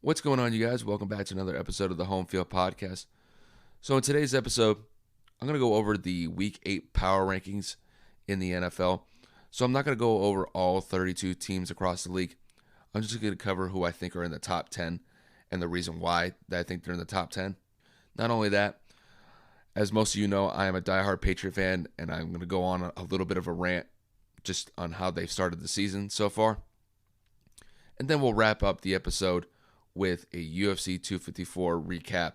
What's going on, you guys? Welcome back to another episode of the Home Field Podcast. So in today's episode, I'm going to go over the Week 8 power rankings in the NFL. So I'm not going to go over all 32 teams across the league. I'm just going to cover who I think are in the top 10 and the reason why that I think they're in the top 10. Not only that, as most of you know, I am a diehard Patriot fan, and I'm going to go on a little bit of a rant just on how they've started the season so far. And then we'll wrap up the episode with a UFC 254 recap.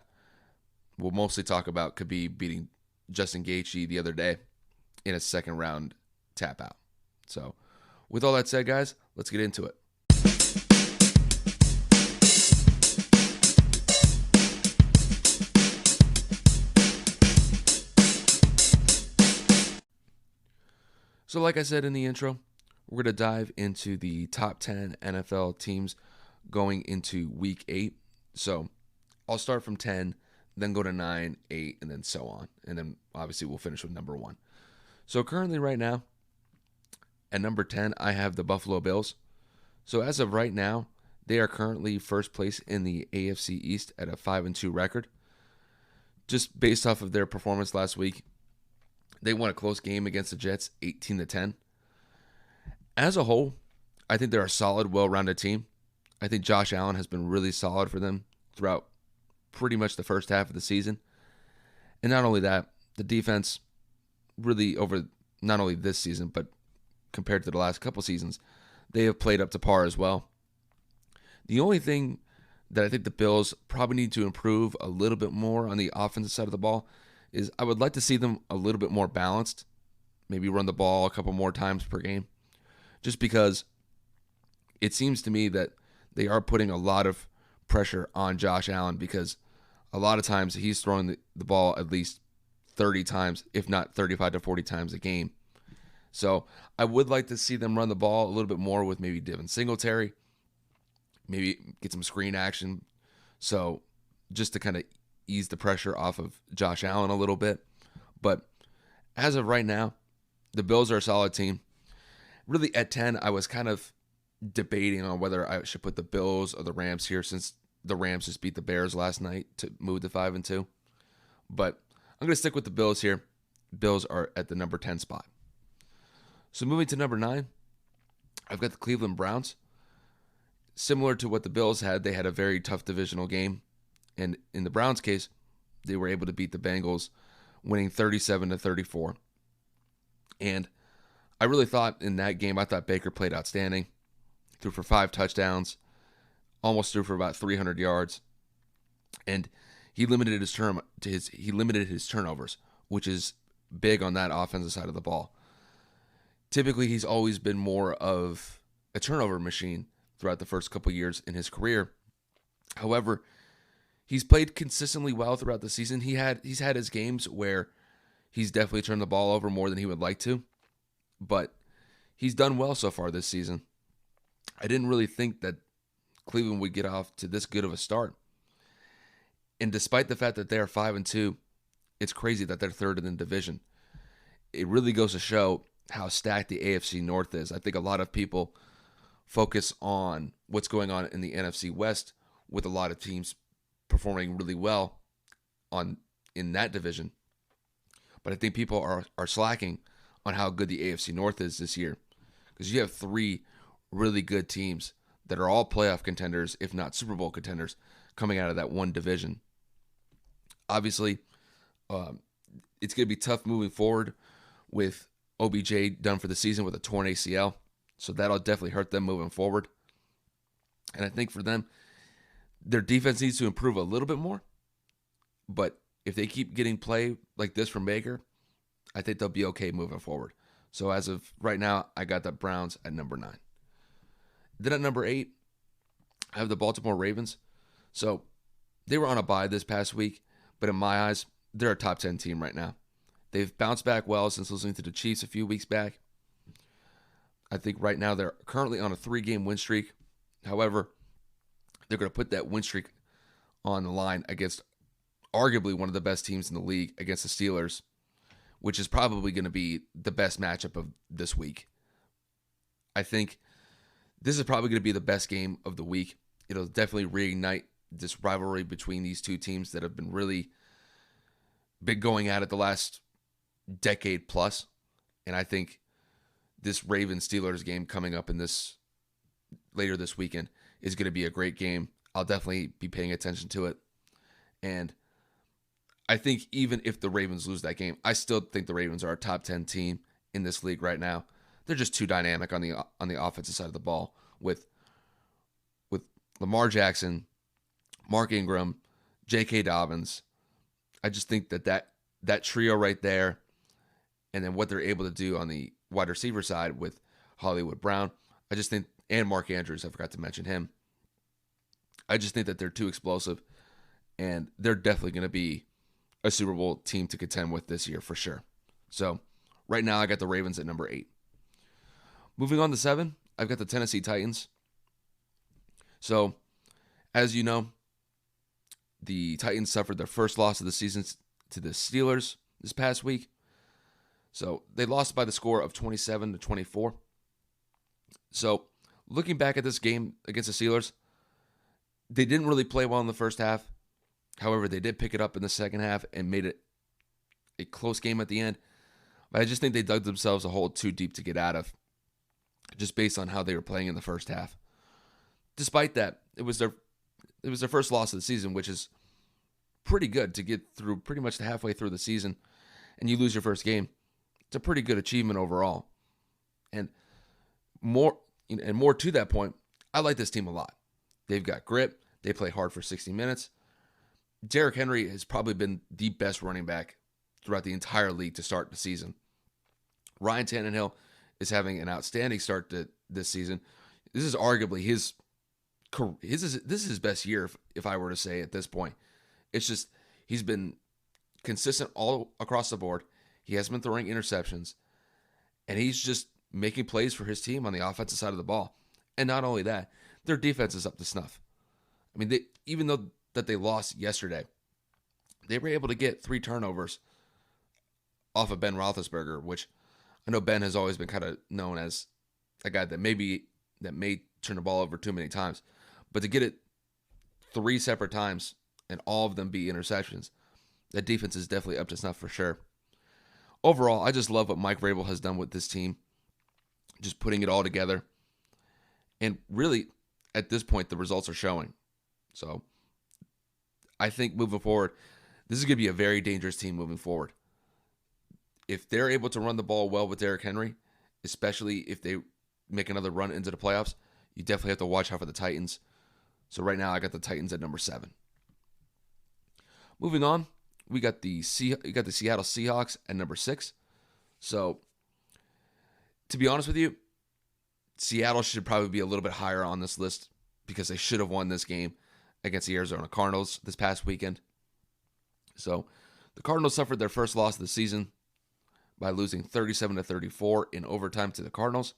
We'll mostly talk about Khabib beating Justin Gaethje the other day in a second round tap out. So with all that said, guys, let's get into it. So like I said in the intro, we're going to dive into the top 10 NFL teams going into Week 8. So I'll start from 10, then go to 9, 8, and then so on. And then obviously we'll finish with number 1. So currently right now, at number 10, I have the Buffalo Bills. So as of right now, they are currently first place in the AFC East at a 5-2 record. Just based off of their performance last week, they won a close game against the Jets, 18-10. As a whole, I think they're a solid, well-rounded team. I think Josh Allen has been really solid for them throughout pretty much the first half of the season. And not only that, the defense really over not only this season, but compared to the last couple seasons, they have played up to par as well. The only thing that I think the Bills probably need to improve a little bit more on the offensive side of the ball is I would like to see them a little bit more balanced. Maybe run the ball a couple more times per game. Just because it seems to me that they are putting a lot of pressure on Josh Allen because a lot of times he's throwing the ball at least 30 times, if not 35 to 40 times a game. So I would like to see them run the ball a little bit more with maybe Devin Singletary, maybe get some screen action. So just to kind of ease the pressure off of Josh Allen a little bit. But as of right now, the Bills are a solid team. Really at 10, I was kind of debating on whether I should put the Bills or the Rams here since the Rams just beat the Bears last night to move to 5-2. But I'm going to stick with the Bills here. Bills are at the number 10 spot. So moving to number 9, I've got the Cleveland Browns. Similar to what the Bills had, they had a very tough divisional game. And in the Browns' case, they were able to beat the Bengals, winning 37-34. And I really thought in that game, I thought Baker played outstanding. Threw for 5 touchdowns, almost threw for about 300 yards, and he limited his turnovers, which is big on that offensive side of the ball. Typically, he's always been more of a turnover machine throughout the first couple years in his career. However, he's played consistently well throughout the season. He's had his games where he's definitely turned the ball over more than he would like to, but he's done well so far this season. I didn't really think that Cleveland would get off to this good of a start. And despite the fact that they're 5-2, it's crazy that they're third in the division. It really goes to show how stacked the AFC North is. I think a lot of people focus on what's going on in the NFC West with a lot of teams performing really well in that division. But I think people are slacking on how good the AFC North is this year. Because you have 3 really good teams that are all playoff contenders, if not Super Bowl contenders, coming out of that one division. Obviously, it's going to be tough moving forward with OBJ done for the season with a torn ACL. So that'll definitely hurt them moving forward. And I think for them, their defense needs to improve a little bit more. But if they keep getting play like this from Baker, I think they'll be okay moving forward. So as of right now, I got the Browns at number 9. Then at number 8, I have the Baltimore Ravens. So they were on a bye this past week, but in my eyes, they're a top 10 team right now. They've bounced back well since losing to the Chiefs a few weeks back. I think right now they're currently on a 3-game win streak. However, they're going to put that win streak on the line against arguably one of the best teams in the league, against the Steelers, which is probably going to be the best matchup of this week. I think this is probably going to be the best game of the week It'll definitely reignite this rivalry between these two teams that have been going at it the last decade plus. And I think this Ravens Steelers game coming up in this later this weekend is going to be a great game. I'll definitely be paying attention to it. And I think even if the Ravens lose that game, I still think the Ravens are a top 10 team in this league right now. They're just too dynamic on the offensive side of the ball with Lamar Jackson, Mark Ingram, J.K. Dobbins. I just think that trio right there, and then what they're able to do on the wide receiver side with Hollywood Brown, I just think, and Mark Andrews, I forgot to mention him. I just think that they're too explosive, and they're definitely going to be a Super Bowl team to contend with this year for sure. So right now I got the Ravens at number 8. Moving on to 7, I've got the Tennessee Titans. So, as you know, the Titans suffered their first loss of the season to the Steelers this past week. So, they lost by the score of 27-24. So, looking back at this game against the Steelers, they didn't really play well in the first half. However, they did pick it up in the second half and made it a close game at the end. But I just think they dug themselves a hole too deep to get out of, just based on how they were playing in the first half. Despite that, it was their first loss of the season, which is pretty good to get through pretty much halfway through the season, and you lose your first game. It's a pretty good achievement overall. And more to that point, I like this team a lot. They've got grit. They play hard for 60 minutes. Derrick Henry has probably been the best running back throughout the entire league to start the season. Ryan Tannehill is having an outstanding start to this season. This is arguably his best year, if I were to say at this point. It's just he's been consistent all across the board. He hasn't been throwing interceptions, and he's just making plays for his team on the offensive side of the ball. And not only that, their defense is up to snuff. I mean, even though that they lost yesterday, they were able to get 3 turnovers off of Ben Roethlisberger, which I know Ben has always been kind of known as a guy that may turn the ball over too many times. But to get it 3 separate times and all of them be interceptions, that defense is definitely up to snuff for sure. Overall, I just love what Mike Vrabel has done with this team, just putting it all together. And really, at this point, the results are showing. So I think moving forward, this is going to be a very dangerous team moving forward. If they're able to run the ball well with Derrick Henry, especially if they make another run into the playoffs, you definitely have to watch out for the Titans. So right now, I got the Titans at number 7. Moving on, we got the Seattle Seahawks at number 6. So, to be honest with you, Seattle should probably be a little bit higher on this list because they should have won this game against the Arizona Cardinals this past weekend. So, the Cardinals suffered their first loss of the season by losing 37-34 in overtime to the Cardinals.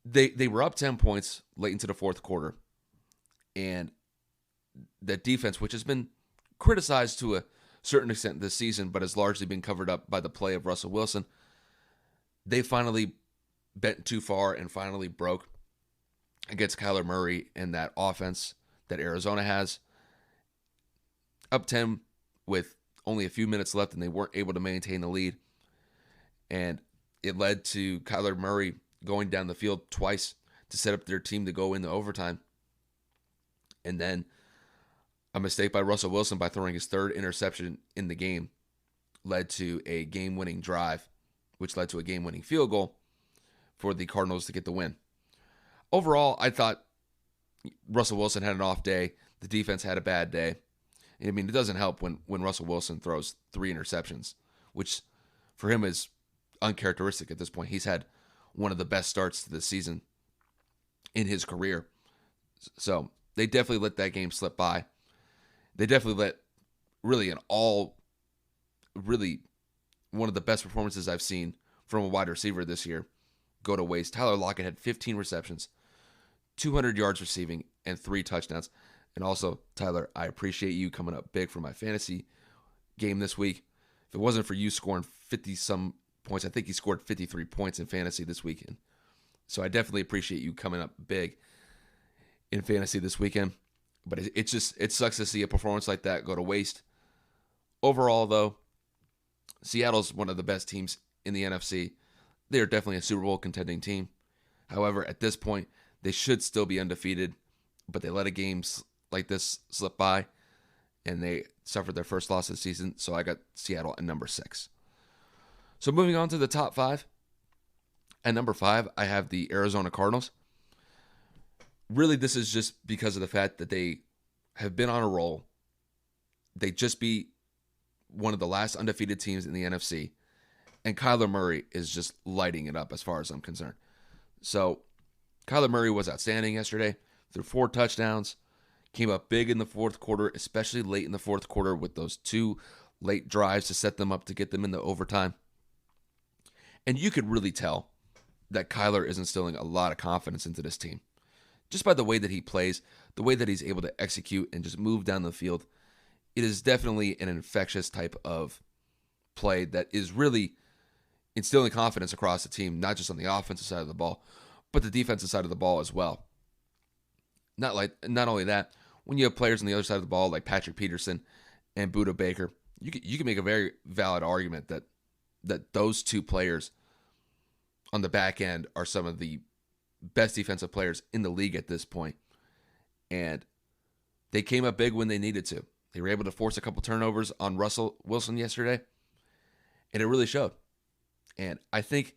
They were up 10 points late into the fourth quarter, and that defense, which has been criticized to a certain extent this season, but has largely been covered up by the play of Russell Wilson, they finally bent too far and finally broke against Kyler Murray and that offense that Arizona has. Up 10 with only a few minutes left, and they weren't able to maintain the lead. And it led to Kyler Murray going down the field twice to set up their team to go into overtime. And then a mistake by Russell Wilson by throwing his 3rd interception in the game led to a game-winning drive, which led to a game-winning field goal for the Cardinals to get the win. Overall, I thought Russell Wilson had an off day. The defense had a bad day. I mean, it doesn't help when Russell Wilson throws 3 interceptions, which for him is uncharacteristic at this point. He's had one of the best starts to the season in his career. So they definitely let that game slip by. They definitely let really one of the best performances I've seen from a wide receiver this year go to waste. Tyler Lockett had 15 receptions, 200 yards receiving, and 3 touchdowns. And also, Tyler, I appreciate you coming up big for my fantasy game this week. If it wasn't for you scoring 50-some points, I think he scored 53 points in fantasy this weekend. So I definitely appreciate you coming up big. in fantasy this weekend. But it sucks to see a performance like that go to waste. Overall, though, Seattle's one of the best teams in the NFC. They are definitely a Super Bowl contending team. However, at this point, they should still be undefeated, but they let a game like this slip by, and they suffered their first loss of the season. So I got Seattle at number 6. So moving on to the top 5. At number 5, I have the Arizona Cardinals. Really, this is just because of the fact that they have been on a roll. They just beat one of the last undefeated teams in the NFC, and Kyler Murray is just lighting it up as far as I'm concerned. So Kyler Murray was outstanding yesterday, threw 4 touchdowns, came up big in the fourth quarter, especially late in the fourth quarter with those 2 late drives to set them up to get them into overtime. And you could really tell that Kyler is instilling a lot of confidence into this team. Just by the way that he plays, the way that he's able to execute and just move down the field, it is definitely an infectious type of play that is really instilling confidence across the team, not just on the offensive side of the ball, but the defensive side of the ball as well. Not only that, when you have players on the other side of the ball like Patrick Peterson and Budda Baker, you can make a very valid argument that those 2 players on the back end are some of the best defensive players in the league at this point. And they came up big when they needed to. They were able to force a couple turnovers on Russell Wilson yesterday, and it really showed. And I think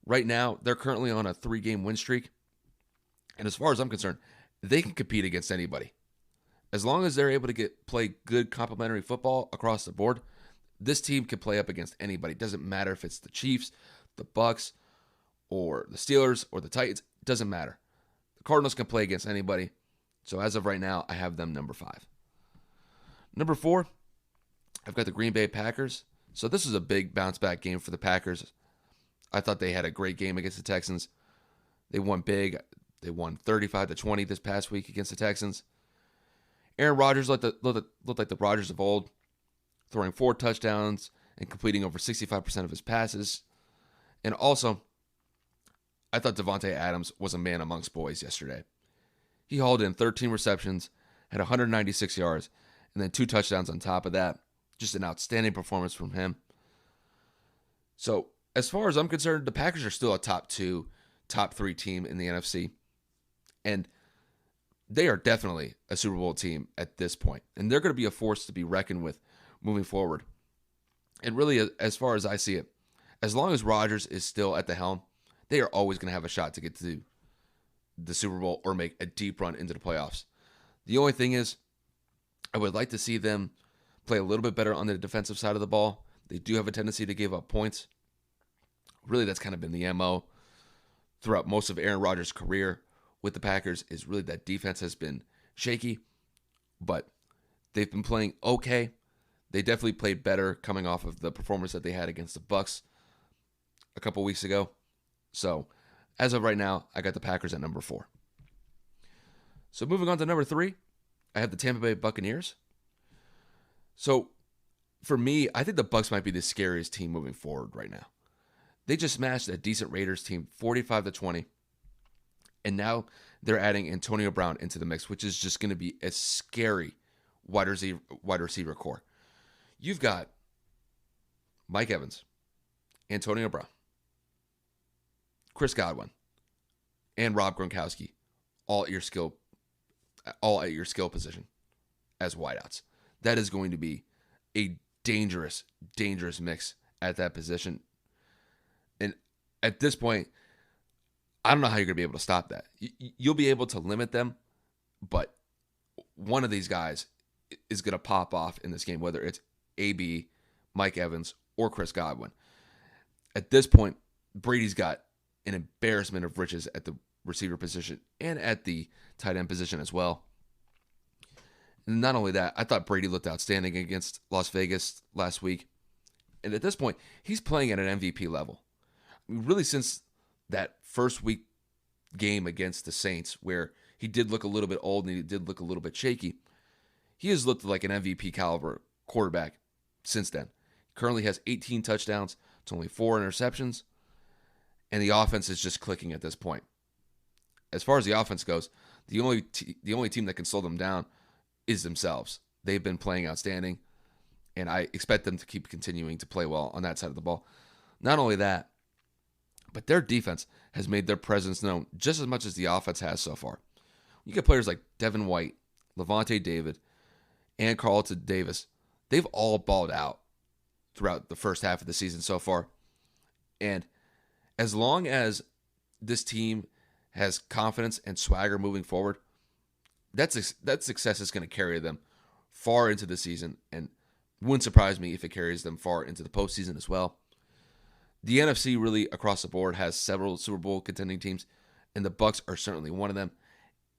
right now they're currently on a 3-game win streak. And as far as I'm concerned, they can compete against anybody. As long as they're able to play good complementary football across the board, this team can play up against anybody. It doesn't matter if it's the Chiefs, the Bucks, or the Steelers, or the Titans. It doesn't matter. The Cardinals can play against anybody. So as of right now, I have them number 5. Number 4, I've got the Green Bay Packers. So this is a big bounce back game for the Packers. I thought they had a great game against the Texans. They won big. They won 35-20 this past week against the Texans. Aaron Rodgers looked like the Rodgers of old, throwing 4 touchdowns and completing over 65% of his passes. And also, I thought Devontae Adams was a man amongst boys yesterday. He hauled in 13 receptions, had 196 yards, and then 2 touchdowns on top of that. Just an outstanding performance from him. So, as far as I'm concerned, the Packers are still a top 2, top 3 team in the NFC. And they are definitely a Super Bowl team at this point. And they're going to be a force to be reckoned with moving forward. And really, as far as I see it, as long as Rodgers is still at the helm, they are always going to have a shot to get to the Super Bowl or make a deep run into the playoffs. The only thing is, I would like to see them play a little bit better on the defensive side of the ball. They do have a tendency to give up points. Really, that's kind of been the MO throughout most of Aaron Rodgers' career with the Packers, is really that defense has been shaky, but they've been playing okay. They definitely played better coming off of the performance that they had against the Bucks a couple weeks ago. So, as of right now, I got the Packers at number 4. So, moving on to number 3, I have the Tampa Bay Buccaneers. So, for me, I think the Bucs might be the scariest team moving forward right now. They just smashed a decent Raiders team 45-20. And now they're adding Antonio Brown into the mix, which is just going to be a scary wide receiver core. You've got Mike Evans, Antonio Brown, Chris Godwin, and Rob Gronkowski, all at your skill position as wideouts. That is going to be a dangerous, dangerous mix at that position. And at this point, I don't know how you're going to be able to stop that. You'll be able to limit them, but one of these guys is going to pop off in this game, whether it's AB, Mike Evans, or Chris Godwin. At this point, Brady's got an embarrassment of riches at the receiver position and at the tight end position as well. And not only that, I thought Brady looked outstanding against Las Vegas last week. And at this point, he's playing at an MVP level. I mean, really, since that first week game against the Saints, where he did look a little bit old and he did look a little bit shaky, he has looked like an MVP caliber quarterback since then. Currently has 18 touchdowns to only 4 interceptions, and the offense is just clicking at this point. As far as the offense goes, the only team that can slow them down is themselves. They've been playing outstanding, and I expect them to keep continuing to play well on that side of the ball. Not only that, but their defense has made their presence known just as much as the offense has so far. You get players like Devin White, Levante David, and Carlton Davis. They've all balled out throughout the first half of the season so far. And as long as this team has confidence and swagger moving forward, that success is going to carry them far into the season, and wouldn't surprise me if it carries them far into the postseason as well. The NFC really across the board has several Super Bowl contending teams, and the Bucs are certainly one of them.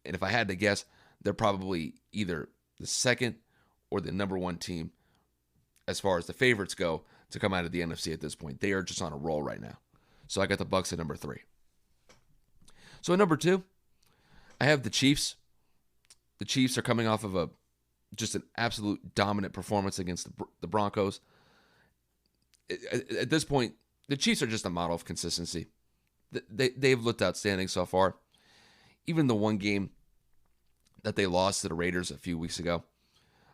And if I had to guess, they're probably either the second or the number one team as far as the favorites go to come out of the NFC at this point. They are just on a roll right now. So I got the Bucs at number 3. So at number 2, I have the Chiefs. The Chiefs are coming off of just an absolute dominant performance against the Broncos. At this point, the Chiefs are just a model of consistency. They've looked outstanding so far. Even the one game that they lost to the Raiders a few weeks ago,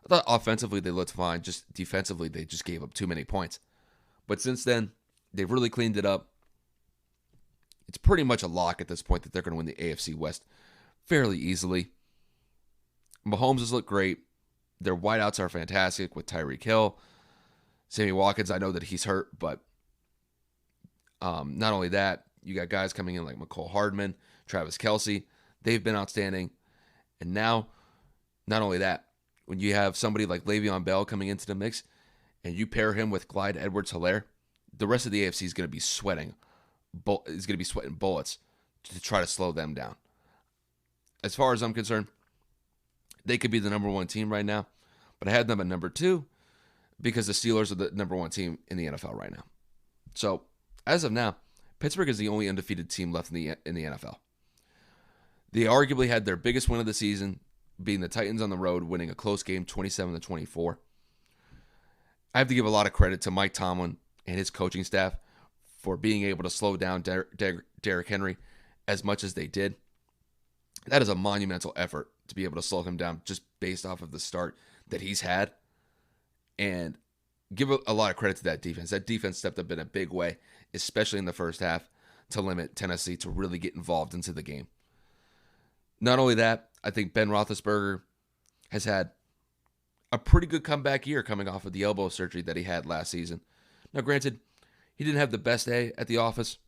I thought offensively they looked fine. Just defensively, they just gave up too many points. But since then, they've really cleaned it up. It's pretty much a lock at this point that they're going to win the AFC West fairly easily. Mahomes has looked great. Their wideouts are fantastic with Tyreek Hill. Sammy Watkins, I know that he's hurt, but not only that, you got guys coming in like McCole Hardman, Travis Kelce. They've been outstanding. And now, not only that, when you have somebody like Le'Veon Bell coming into the mix and you pair him with Clyde Edwards-Helaire, the rest of the AFC is going to be sweating bullets to try to slow them down. As far as I'm concerned, they could be the number one team right now, but I had them at number 2 because the Steelers are the number one team in the NFL right now. So, as of now, Pittsburgh is the only undefeated team left in the NFL. They arguably had their biggest win of the season, being the Titans on the road, winning a close game 27-24. I have to give a lot of credit to Mike Tomlin and his coaching staff for being able to slow down Derrick Henry as much as they did. That is a monumental effort to be able to slow him down just based off of the start that he's had. And give a lot of credit to that defense. That defense stepped up in a big way, especially in the first half, to limit Tennessee to really get involved into the game. Not only that, I think Ben Roethlisberger has had a pretty good comeback year coming off of the elbow surgery that he had last season. Now, granted, he didn't have the best day at the office,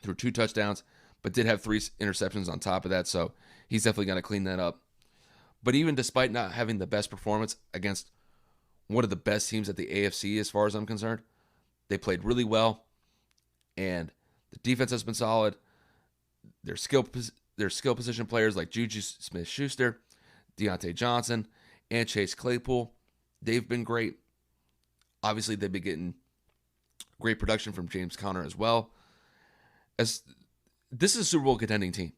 threw 2 touchdowns, but did have 3 interceptions on top of that, so he's definitely going to clean that up. But even despite not having the best performance against one of the best teams at the AFC as far as I'm concerned, they played really well, and the defense has been solid. Their skill position players like Juju Smith-Schuster, Deontay Johnson, and Chase Claypool, they've been great. Obviously, they've been getting great production from James Conner as well. As this is a Super Bowl contending team,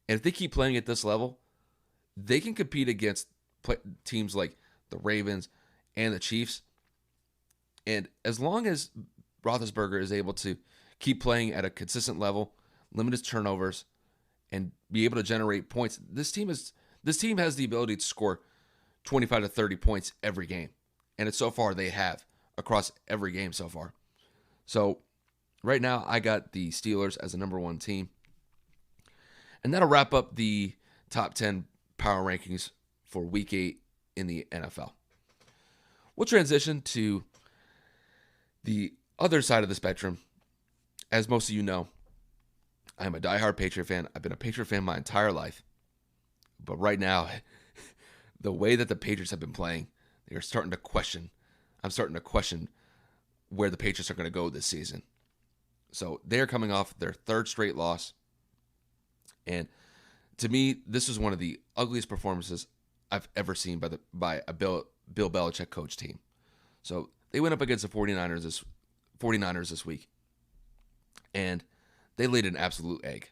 and if they keep playing at this level, they can compete against teams like the Ravens and the Chiefs. And as long as Roethlisberger is able to keep playing at a consistent level, limit his turnovers, and be able to generate points, this team has the ability to score 25 to 30 points every game. And so far they have across every game so far. So right now I got the Steelers as the number 1 team. And that'll wrap up the top 10 power rankings for week 8 in the NFL. We'll transition to the other side of the spectrum. As most of you know, I am a diehard Patriot fan. I've been a Patriot fan my entire life. But right now, the way that the Patriots have been playing, I'm starting to question where the Patriots are going to go this season. So they're coming off their 3rd straight loss. And to me, this is one of the ugliest performances I've ever seen by a Bill Belichick coach team. So they went up against the 49ers this week. And they laid an absolute egg.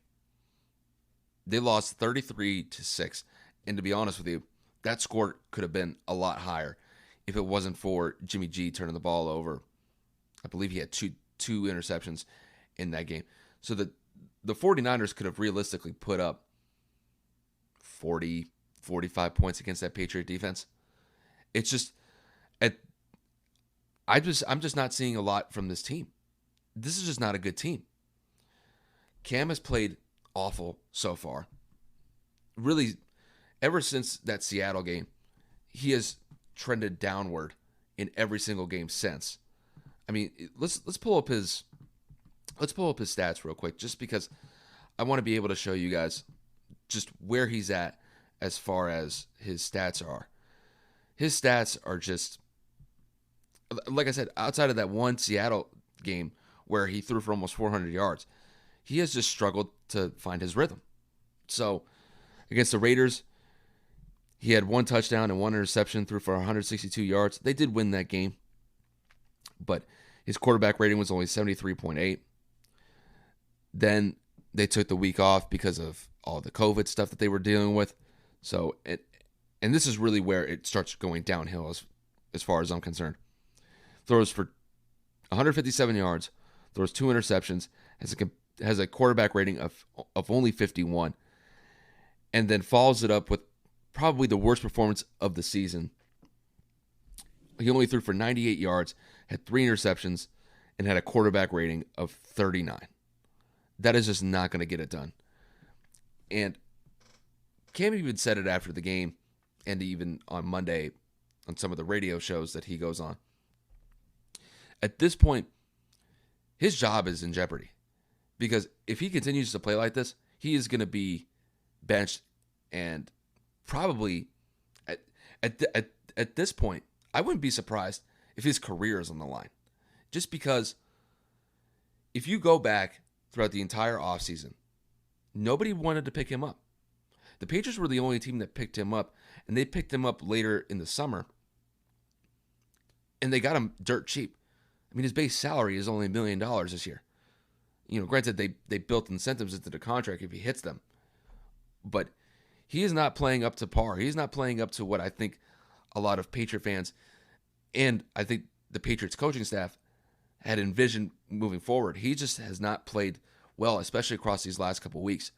They lost 33-6. And to be honest with you, that score could have been a lot higher if it wasn't for Jimmy G turning the ball over. I believe he had two interceptions in that game. So the 49ers could have realistically put up 40, 45 points against that Patriot defense. It's just at I'm just not seeing a lot from this team. This is just not a good team. Cam has played awful so far. Really, ever since that Seattle game, he has trended downward in every single game since. I mean, let's pull up his stats real quick, just because I want to be able to show you guys just where he's at as far as his stats are. His stats are just, like I said, outside of that one Seattle game where he threw for almost 400 yards, he has just struggled to find his rhythm. So against the Raiders, he had 1 touchdown and 1 interception, threw for 162 yards. They did win that game, but his quarterback rating was only 73.8. Then they took the week off because of all the COVID stuff that they were dealing with. So, and this is really where it starts going downhill as far as I'm concerned. Throws for 157 yards, throws 2 interceptions, has a quarterback rating of only 51, and then follows it up with probably the worst performance of the season. He only threw for 98 yards, had 3 interceptions, and had a quarterback rating of 39. That is just not going to get it done. And Cam even said it after the game, and even on Monday on some of the radio shows that he goes on. At this point, his job is in jeopardy. Because if he continues to play like this, he is going to be benched, and probably at this point, I wouldn't be surprised if his career is on the line. Just because if you go back throughout the entire offseason, nobody wanted to pick him up. The Patriots were the only team that picked him up, and they picked him up later in the summer, and they got him dirt cheap. I mean, his base salary is only $1 million this year. You know, granted, they built incentives into the contract if he hits them. But he is not playing up to par. He's not playing up to what I think a lot of Patriot fans and I think the Patriots coaching staff had envisioned moving forward. He just has not played well, especially across these last couple weeks.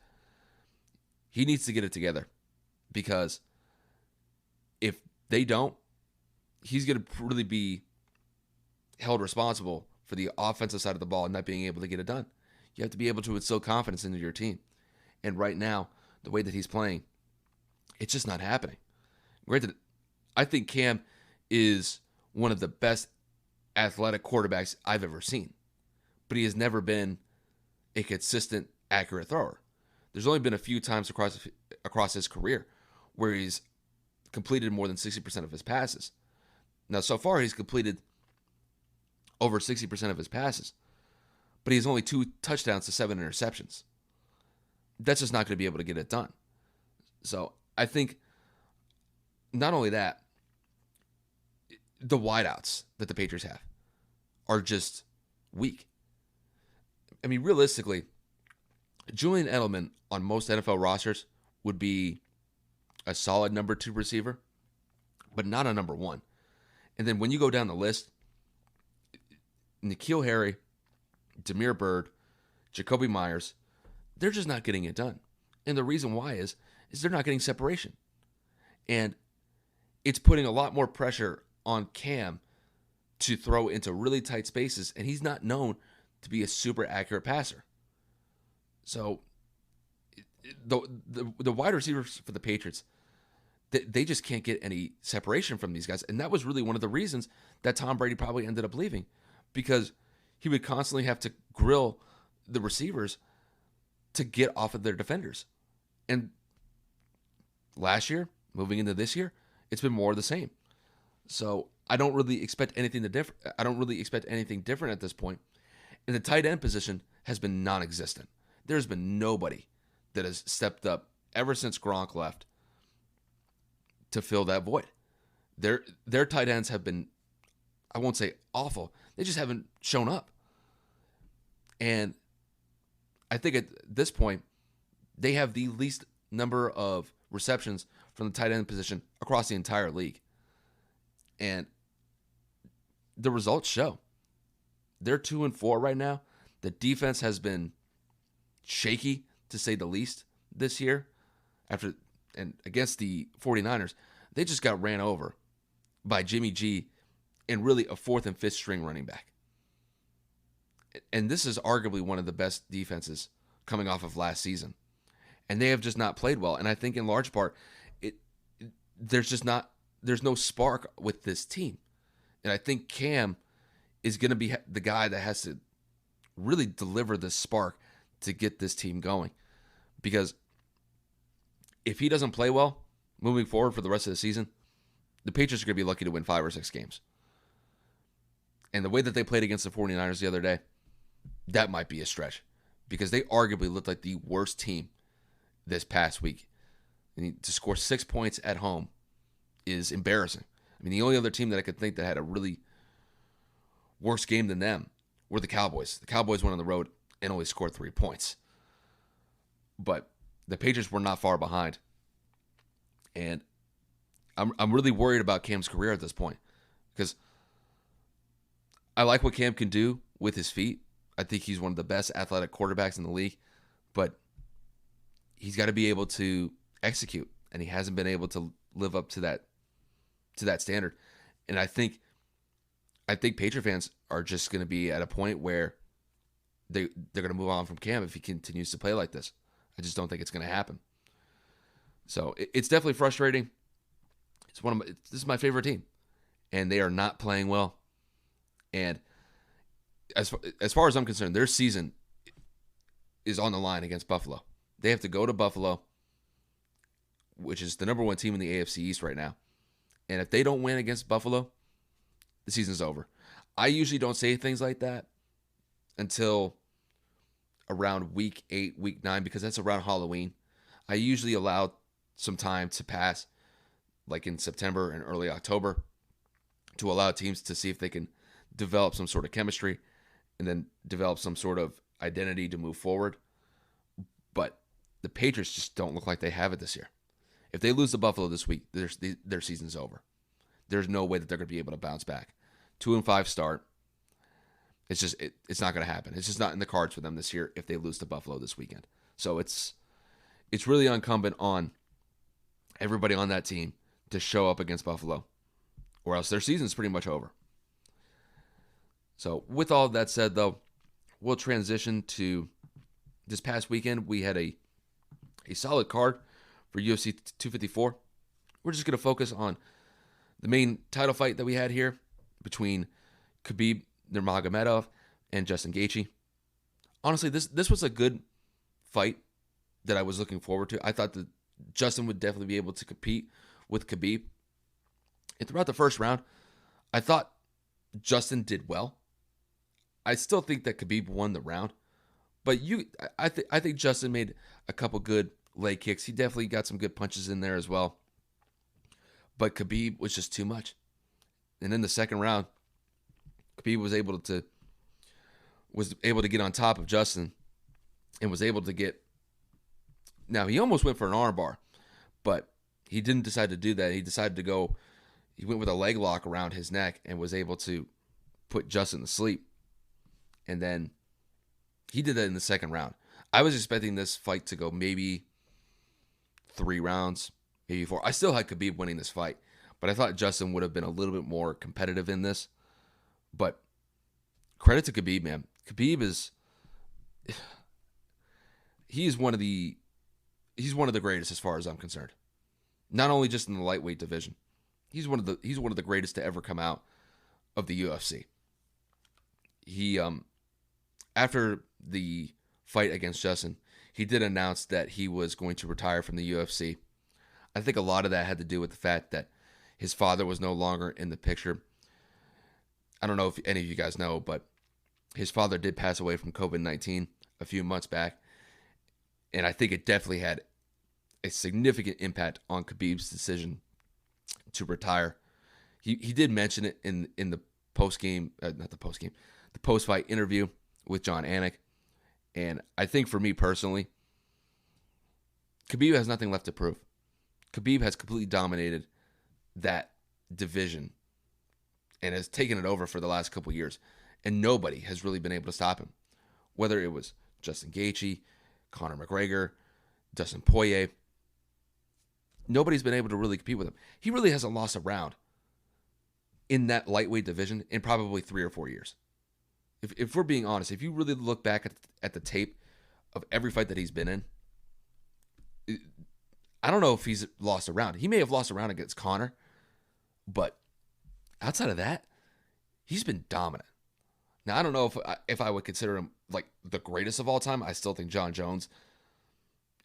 He needs to get it together, because if they don't, he's going to really be held responsible for the offensive side of the ball and not being able to get it done. You have to be able to instill confidence into your team. And right now, the way that he's playing, it's just not happening. Granted, I think Cam is one of the best athletic quarterbacks I've ever seen, but he has never been a consistent, accurate thrower. There's only been a few times across his career where he's completed more than 60% of his passes. Now, so far, he's completed over 60% of his passes, but he has only 2 touchdowns to 7 interceptions. That's just not going to be able to get it done. So I think not only that, the wideouts that the Patriots have are just weak. I mean, realistically, Julian Edelman on most NFL rosters would be a solid number 2 receiver, but not a number 1. And then when you go down the list, N'Keal Harry, Damiere Byrd, Jacoby Myers, they're just not getting it done. And the reason why is they're not getting separation. And it's putting a lot more pressure on Cam to throw into really tight spaces, and he's not known to be a super accurate passer. So the wide receivers for the Patriots, they just can't get any separation from these guys. And that was really one of the reasons that Tom Brady probably ended up leaving, because he would constantly have to grill the receivers to get off of their defenders. And last year, moving into this year, it's been more of the same. So I don't really expect anything different at this point. And the tight end position has been non-existent. There's been nobody that has stepped up ever since Gronk left to fill that void. Their tight ends have been, I won't say awful, they just haven't shown up. And I think at this point, they have the least number of receptions from the tight end position across the entire league. And the results show. They're 2-4 right now. The defense has been shaky, to say the least, this year. and against the 49ers, they just got ran over by Jimmy G and really a fourth and fifth string running back. And this is arguably one of the best defenses coming off of last season. And they have just not played well. And I think in large part, there's no spark with this team. And I think Cam is going to be the guy that has to really deliver the spark to get this team going. Because if he doesn't play well moving forward for the rest of the season, the Patriots are going to be lucky to win 5 or 6 games. And the way that they played against the 49ers the other day, that might be a stretch. Because they arguably looked like the worst team this past week. And to score 6 points at home is embarrassing. I mean, the only other team that I could think that had a really worse game than them were the Cowboys. The Cowboys went on the road and only scored 3 points. But the Patriots were not far behind. And I'm really worried about Cam's career at this point. Because I like what Cam can do with his feet. I think he's one of the best athletic quarterbacks in the league. But he's got to be able to execute. And he hasn't been able to live up to that standard. And I think Patriot fans are just going to be at a point where they're going to move on from Cam if he continues to play like this. I just don't think it's going to happen. So it's definitely frustrating. This is my favorite team, and they are not playing well. And as far as I'm concerned, their season is on the line against Buffalo. They have to go to Buffalo, which is the number 1 team in the AFC East right now. And if they don't win against Buffalo, the season's over. I usually don't say things like that until around week 8, week 9, because that's around Halloween. I usually allow some time to pass, like in September and early October, to allow teams to see if they can develop some sort of chemistry and then develop some sort of identity to move forward. But the Patriots just don't look like they have it this year. If they lose to Buffalo this week, their season's over. There's no way that they're going to be able to bounce back. 2-5 start. It's not going to happen. It's just not in the cards for them this year if they lose to Buffalo this weekend. So it's really incumbent on everybody on that team to show up against Buffalo, or else their season's pretty much over. So with all of that said, though, we'll transition to this past weekend. We had a solid card for UFC 254. We're just going to focus on the main title fight that we had here between Khabib Nurmagomedov and Justin Gaethje. Honestly, this was a good fight that I was looking forward to. I thought that Justin would definitely be able to compete with Khabib. And throughout the first round, I thought Justin did well. I still think that Khabib won the round, but I think Justin made a couple good leg kicks. He definitely got some good punches in there as well. But Khabib was just too much. And in the second round, Khabib was able to get on top of Justin and was able to get. Now, he almost went for an armbar, but he didn't decide to do that. He decided to go. He went with a leg lock around his neck and was able to put Justin to sleep. And then he did that in the second round. I was expecting this fight to go maybe 3 rounds, maybe 4. I still had Khabib winning this fight, but I thought Justin would have been a little bit more competitive in this. But credit to Khabib, man. Khabib he's one of the greatest as far as I'm concerned. Not only just in the lightweight division. He's one of the greatest to ever come out of the UFC. He after the fight against Justin, he did announce that he was going to retire from the UFC. I think a lot of that had to do with the fact that his father was no longer in the picture. I don't know if any of you guys know, but his father did pass away from COVID-19 a few months back. And I think it definitely had a significant impact on Khabib's decision to retire. He did mention it in the the post-fight interview with John Anik. And I think for me personally, Khabib has nothing left to prove. Khabib has completely dominated that division and has taken it over for the last couple years. And nobody has really been able to stop him. Whether it was Justin Gaethje, Conor McGregor, Dustin Poirier. Nobody's been able to really compete with him. He really hasn't lost a round in that lightweight division in probably 3 or 4 years. If we're being honest, if you really look back at the tape of every fight that he's been in, I don't know if he's lost a round. He may have lost a round against Conor, but outside of that, he's been dominant. Now, I don't know if I would consider him like the greatest of all time. I still think Jon Jones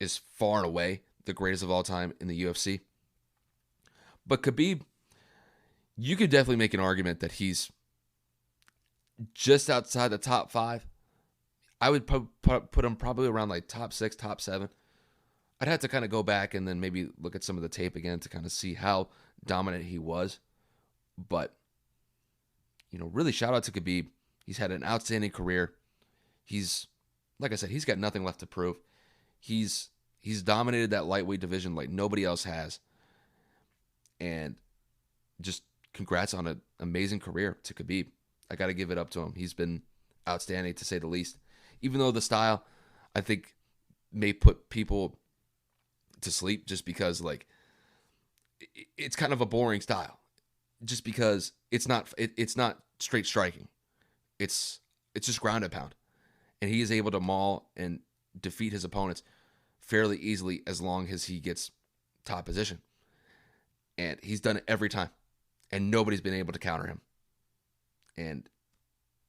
is far and away the greatest of all time in the UFC. But Khabib, you could definitely make an argument that he's just outside the top 5. I would put him probably around like top 6, top 7. I'd have to kind of go back and then maybe look at some of the tape again to kind of see how dominant he was. But, really shout out to Khabib. He's had an outstanding career. He's, like I said, he's got nothing left to prove. He's dominated that lightweight division like nobody else has. And just congrats on an amazing career to Khabib. I got to give it up to him. He's been outstanding, to say the least. Even though the style, I think, may put people to sleep just because, like, it's kind of a boring style. Just because it's not straight striking. It's just ground and pound. And he is able to maul and defeat his opponents fairly easily as long as he gets top position. And he's done it every time. And nobody's been able to counter him. And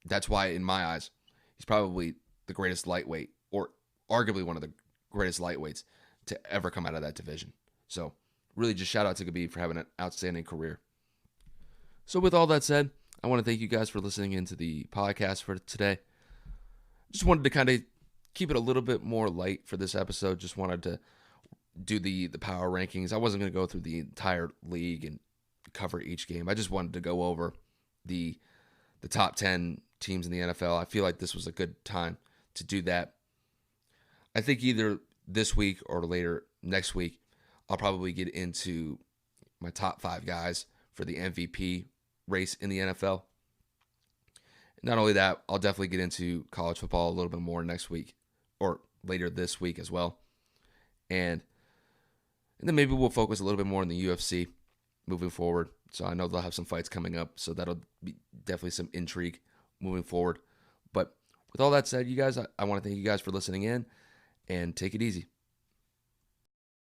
that's why, in my eyes, he's probably the greatest lightweight, or arguably one of the greatest lightweights to ever come out of that division. So, really just shout out to Khabib for having an outstanding career. So, with all that said, I want to thank you guys for listening into the podcast for today. Just wanted to kind of keep it a little bit more light for this episode. Just wanted to do the power rankings. I wasn't going to go through the entire league and cover each game. I just wanted to go over the top 10 teams in the NFL. I feel like this was a good time to do that. I think either this week or later next week, I'll probably get into my top 5 guys for the MVP race in the NFL. Not only that, I'll definitely get into college football a little bit more next week or later this week as well. And then maybe we'll focus a little bit more on the UFC moving forward. So I know they'll have some fights coming up, so that'll be definitely some intrigue moving forward. But with all that said, you guys, I want to thank you guys for listening in, and take it easy.